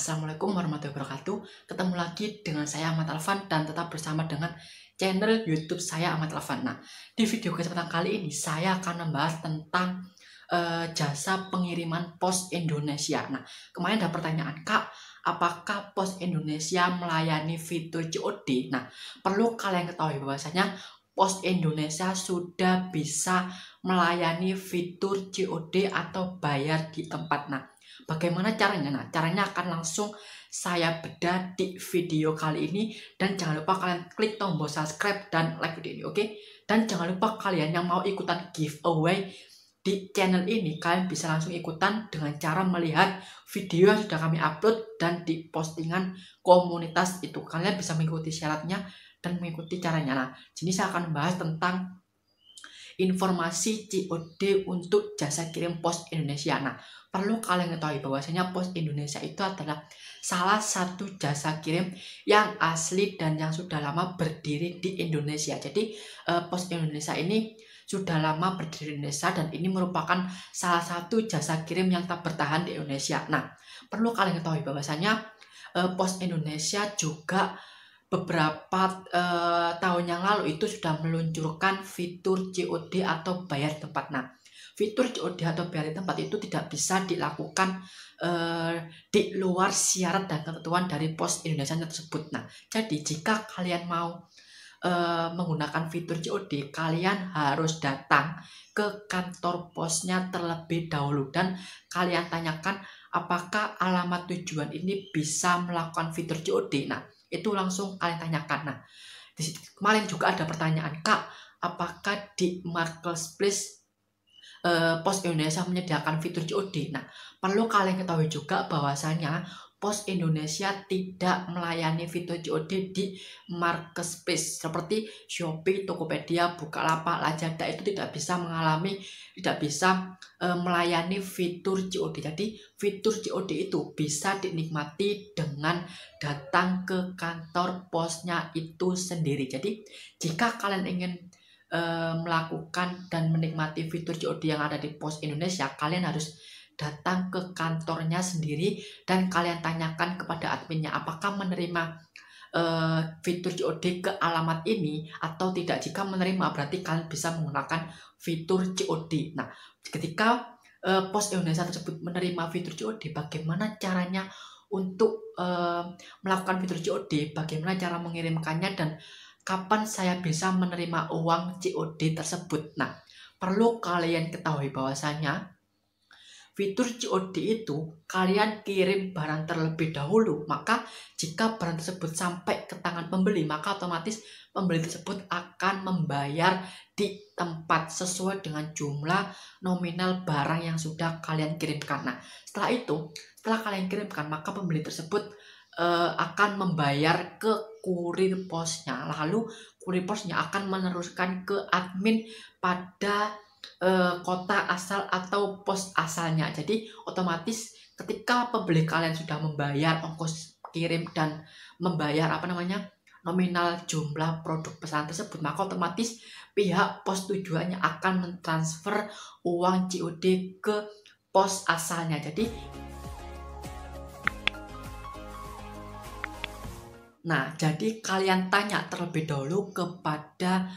Assalamualaikum warahmatullahi wabarakatuh. Ketemu lagi dengan saya Ahmad Alvan dan tetap bersama dengan channel YouTube saya Ahmad Alvan. Nah, di video kesempatan kali ini saya akan membahas tentang jasa pengiriman Pos Indonesia. Nah, kemarin ada pertanyaan, Kak, apakah Pos Indonesia melayani fitur COD? Nah, perlu kalian ketahui bahwasanya Pos Indonesia sudah bisa melayani fitur COD atau bayar di tempat. Nah, bagaimana caranya? Nah, caranya akan langsung saya bedah di video kali ini. Dan jangan lupa kalian klik tombol subscribe dan like video ini, oke? Dan jangan lupa kalian yang mau ikutan giveaway di channel ini, kalian bisa langsung ikutan dengan cara melihat video yang sudah kami upload dan di postingan komunitas itu. Kalian bisa mengikuti syaratnya dan mengikuti caranya. Nah, sini saya akan membahas tentang informasi COD untuk jasa kirim Pos Indonesia. Nah, perlu kalian ketahui bahwasanya Pos Indonesia itu adalah salah satu jasa kirim yang asli dan yang sudah lama berdiri di Indonesia. Jadi Pos Indonesia ini sudah lama berdiri di Indonesia dan ini merupakan salah satu jasa kirim yang tak bertahan di Indonesia. Nah, perlu kalian ketahui bahwasanya Pos Indonesia juga beberapa tahun yang lalu itu sudah meluncurkan fitur COD atau bayar tempat. Nah, fitur COD atau bayar tempat itu tidak bisa dilakukan di luar syarat dan ketentuan dari Pos Indonesia tersebut. Nah, jadi jika kalian mau menggunakan fitur COD, kalian harus datang ke kantor posnya terlebih dahulu dan kalian tanyakan apakah alamat tujuan ini bisa melakukan fitur COD. Nah, itu langsung kalian tanyakan. Nah, kemarin juga ada pertanyaan, Kak, apakah di Marketplace Pos Indonesia menyediakan fitur COD? Nah, perlu kalian ketahui juga bahwasanya Pos Indonesia tidak melayani fitur COD di Marketplace seperti Shopee, Tokopedia, Bukalapak, Lazada itu tidak bisa melayani fitur COD. Jadi fitur COD itu bisa dinikmati dengan datang ke kantor posnya itu sendiri. Jadi jika kalian ingin melakukan dan menikmati fitur COD yang ada di Pos Indonesia, kalian harus datang ke kantornya sendiri dan kalian tanyakan kepada adminnya apakah menerima fitur COD ke alamat ini atau tidak. Jika menerima, berarti kalian bisa menggunakan fitur COD. Nah, ketika Pos Indonesia tersebut menerima fitur COD, bagaimana caranya untuk melakukan fitur COD, bagaimana cara mengirimkannya, dan kapan saya bisa menerima uang COD tersebut. Nah, perlu kalian ketahui bahwasanya fitur COD itu kalian kirim barang terlebih dahulu, maka jika barang tersebut sampai ke tangan pembeli, maka otomatis pembeli tersebut akan membayar di tempat sesuai dengan jumlah nominal barang yang sudah kalian kirimkan. Nah, setelah kalian kirimkan, maka pembeli tersebut akan membayar ke kurir posnya, lalu kurir posnya akan meneruskan ke admin pada kota asal atau pos asalnya. Jadi otomatis ketika pembeli kalian sudah membayar ongkos kirim dan membayar nominal jumlah produk pesanan tersebut, maka otomatis pihak pos tujuannya akan mentransfer uang COD ke pos asalnya. Jadi kalian tanya terlebih dahulu kepada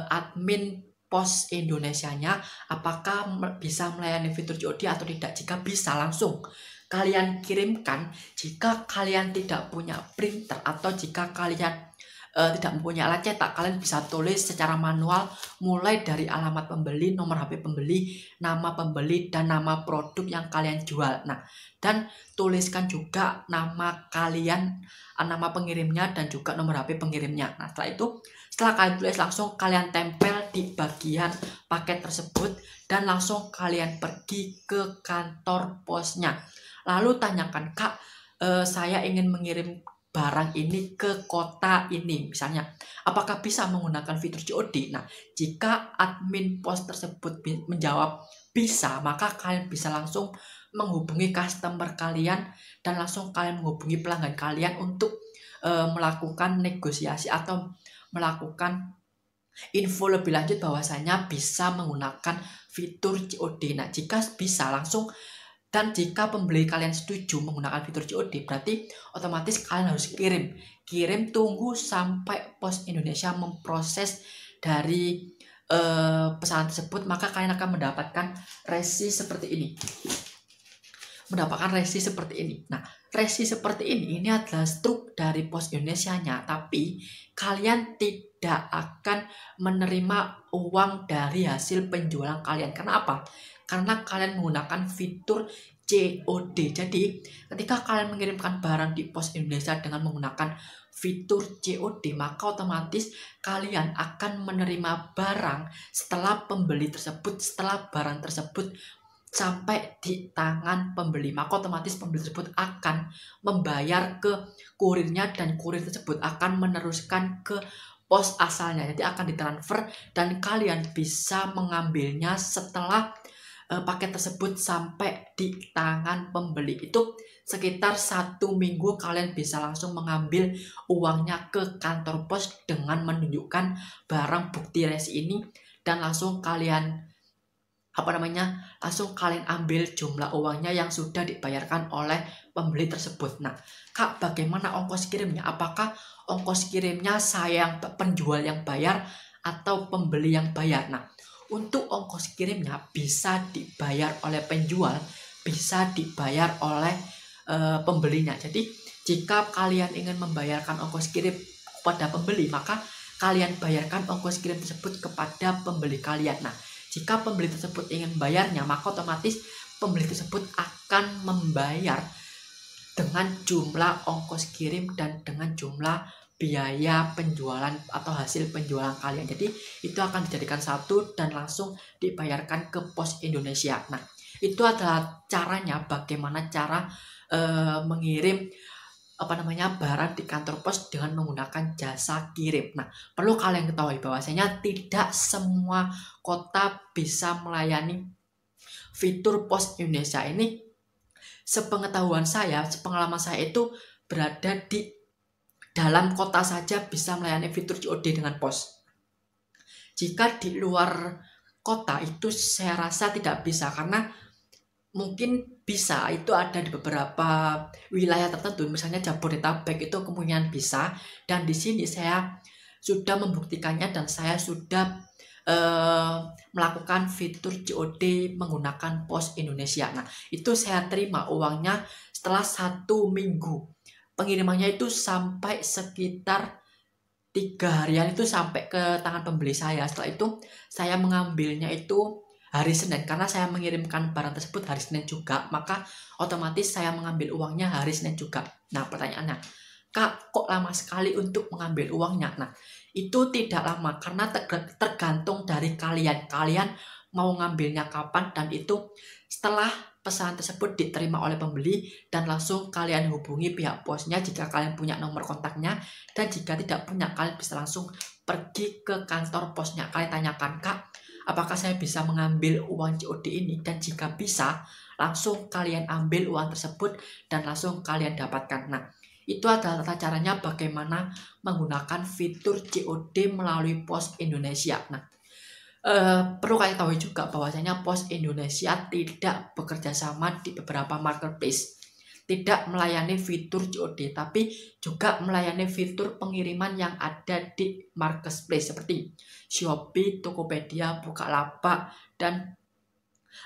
admin Pos Indonesianya apakah bisa melayani fitur COD atau tidak. Jika bisa, langsung kalian kirimkan. Jika kalian tidak punya printer atau jika kalian tidak mempunyai alat cetak, kalian bisa tulis secara manual mulai dari alamat pembeli, nomor HP pembeli, nama pembeli, dan nama produk yang kalian jual. Nah, dan tuliskan juga nama kalian, nama pengirimnya, dan juga nomor HP pengirimnya. Nah, setelah kalian tulis, langsung kalian tempel di bagian paket tersebut dan langsung kalian pergi ke kantor posnya. Lalu tanyakan, Kak, saya ingin mengirim barang ini ke kota ini misalnya, apakah bisa menggunakan fitur COD? Nah, jika admin pos tersebut menjawab bisa, maka kalian bisa langsung menghubungi customer kalian dan langsung kalian menghubungi pelanggan kalian untuk melakukan negosiasi atau melakukan info lebih lanjut bahwasanya bisa menggunakan fitur COD. Nah, jika bisa, langsung Dan jika pembeli kalian setuju menggunakan fitur COD, berarti otomatis kalian harus kirim, tunggu sampai Pos Indonesia memproses dari pesanan tersebut, maka kalian akan mendapatkan resi seperti ini. Nah, resi seperti ini adalah struk dari Pos Indonesia-nya, tapi kalian tidak akan menerima uang dari hasil penjualan kalian. Karena apa? Karena kalian menggunakan fitur COD. Jadi, ketika kalian mengirimkan barang di Pos Indonesia dengan menggunakan fitur COD, maka otomatis kalian akan menerima barang setelah barang tersebut sampai di tangan pembeli. Maka otomatis pembeli tersebut akan membayar ke kurirnya, dan kurir tersebut akan meneruskan ke pos asalnya. Jadi akan ditransfer dan kalian bisa mengambilnya setelah paket tersebut sampai di tangan pembeli. Itu sekitar 1 minggu kalian bisa langsung mengambil uangnya ke kantor pos dengan menunjukkan barang bukti resi ini, dan langsung kalian ambil jumlah uangnya yang sudah dibayarkan oleh pembeli tersebut. Nah, Kak, bagaimana ongkos kirimnya? Apakah ongkos kirimnya saya penjual yang bayar atau pembeli yang bayar? Nah, untuk ongkos kirimnya bisa dibayar oleh penjual, bisa dibayar oleh pembelinya. Jadi, jika kalian ingin membayarkan ongkos kirim kepada pembeli, maka kalian bayarkan ongkos kirim tersebut kepada pembeli kalian. Nah, jika pembeli tersebut ingin bayarnya, maka otomatis pembeli tersebut akan membayar dengan jumlah ongkos kirim dan dengan jumlah biaya penjualan atau hasil penjualan kalian. Jadi itu akan dijadikan satu dan langsung dibayarkan ke Pos Indonesia. Nah, itu adalah caranya, bagaimana cara mengirim barang di kantor pos dengan menggunakan jasa kirim. Nah, perlu kalian ketahui bahwasanya tidak semua kota bisa melayani fitur Pos Indonesia ini. Sepengetahuan saya, sepengalaman saya itu berada di dalam kota saja bisa melayani fitur COD dengan pos. Jika di luar kota itu saya rasa tidak bisa, karena mungkin bisa itu ada di beberapa wilayah tertentu, misalnya Jabodetabek itu kemungkinan bisa, dan di sini saya sudah membuktikannya dan saya sudah melakukan fitur COD menggunakan Pos Indonesia. Nah, itu saya terima uangnya setelah 1 minggu. Pengirimannya itu sampai sekitar 3 harian itu sampai ke tangan pembeli saya. Setelah itu saya mengambilnya itu hari Senin, karena saya mengirimkan barang tersebut hari Senin juga, maka otomatis saya mengambil uangnya hari Senin juga. Nah, pertanyaannya, Kak, kok lama sekali untuk mengambil uangnya? Nah, itu tidak lama karena tergantung dari kalian. Kalian mau ngambilnya kapan, dan itu setelah pesanan tersebut diterima oleh pembeli dan langsung kalian hubungi pihak posnya jika kalian punya nomor kontaknya, dan jika tidak punya kalian bisa langsung pergi ke kantor posnya. Kalian tanyakan, Kak, apakah saya bisa mengambil uang COD ini? Dan jika bisa, langsung kalian ambil uang tersebut dan langsung kalian dapatkan. Nah, itu adalah tata caranya bagaimana menggunakan fitur COD melalui Pos Indonesia. Nah, perlu kalian tahu juga bahwasanya Pos Indonesia tidak bekerja sama di beberapa marketplace, tidak melayani fitur COD, tapi juga melayani fitur pengiriman yang ada di marketplace seperti Shopee, Tokopedia, Bukalapak, dan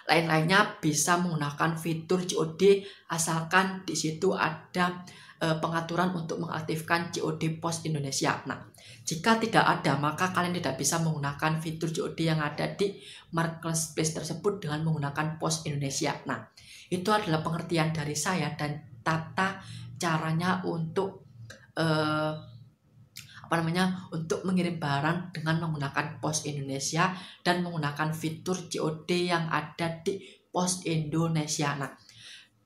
lain-lainnya bisa menggunakan fitur COD asalkan di situ ada pengaturan untuk mengaktifkan COD Pos Indonesia. Nah, jika tidak ada, maka kalian tidak bisa menggunakan fitur COD yang ada di marketplace tersebut dengan menggunakan Pos Indonesia. Nah, itu adalah pengertian dari saya dan tata caranya untuk untuk mengirim barang dengan menggunakan Pos Indonesia dan menggunakan fitur COD yang ada di Pos Indonesia. Nah,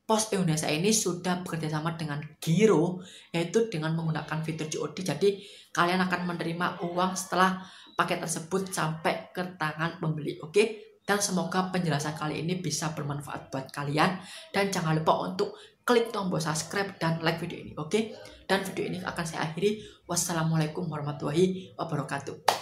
Pos Indonesia ini sudah bekerja sama dengan Giro, yaitu dengan menggunakan fitur COD. Jadi kalian akan menerima uang setelah paket tersebut sampai ke tangan pembeli. Oke? Dan semoga penjelasan kali ini bisa bermanfaat buat kalian. Dan jangan lupa untuk klik tombol subscribe dan like video ini. Oke? Dan video ini akan saya akhiri. Wassalamualaikum warahmatullahi wabarakatuh.